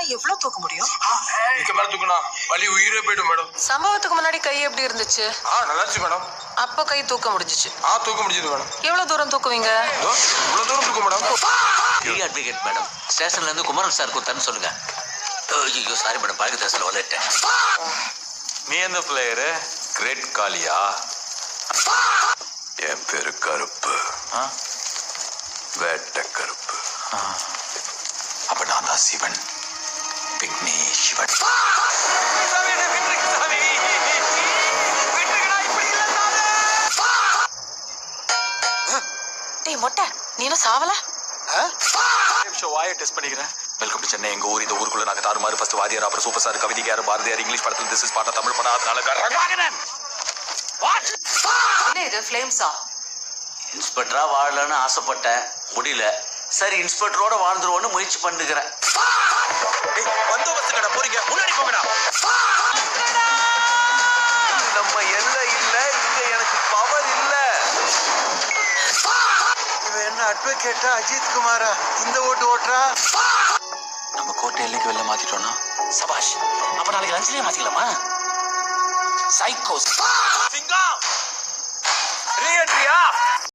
எவ்வளவு தூக்க முடியும்? இதுக்கு மேல தூக்குனா வலி உயிரே போயிடும் மேடம். சம்பவத்துக்கு முன்னாடி கை எப்படி இருந்துச்சு? நல்லா இருந்துச்சு மேடம். அப்ப கை தூக்க முடிஞ்சிச்சு? தூக்க முடிஞ்சது மேடம். எவ்வளவு தூரம் தூக்குவீங்க? இவ்வளவு தூரம் தூக்க மேடம். அட்வொகேட் மேடம், ஸ்டேஷன்ல இருந்து குமரன் சார் கொடுத்தான்னு சொல்லுங்க. ஐயோ சாரி மேடம், பாக்கி தரத்துல வந்துட்டேன். நீ எந்த பிளேயரு? கிரேட் காளியா? என் பேரு கருப்பு. வேட்ட கருப்பு. அப்ப நான் தான் சிவன். பிக்னி சிவன். டேய் மொட்டை, நீனும் சாவல? வாயை டெஸ்ட் பண்ணிக்கிறேன். Welcome to Chennai. எங்க ஊர், இந்த ஊருக்குள்ள நாங்க தாறுமாறு. ஃபர்ஸ்ட் வாதியார், அப்புறம் சூப்பர் ஸ்டார், கவிதைக்கார், பாரதியார், இங்கிலீஷ் படத்துல திஸ் இஸ் பாட்டா, தமிழ் படம் அதனால என்ன இது ஃப்ளேம்ஸா? இன்ஸ்பெக்டரா வாழலன்னு ஆசைப்பட்டேன், முடியல. சரி இன்ஸ்பெக்டரோட வாழ்ந்துருவோன்னு முயற்சி பண்ணுகிறேன். பந்தோபஸ்து போறீங்க, முன்னாடி போங்கடா. நம்ம எல்லை இல்ல, இங்க எனக்கு பவர் இல்ல. என்ன அட்வொகேட்டா அஜித் குமாரா இந்த ஓட்டு ஓட்டுறா? நம்ம கோட்டை எல்லைக்கு வெளில மாத்திட்டோம்னா சபாஷ். அப்ப நாளைக்கு லஞ்சிலே மாத்திக்கலாமா? சைக்கோஸ் ரீஎன்ட்ரியா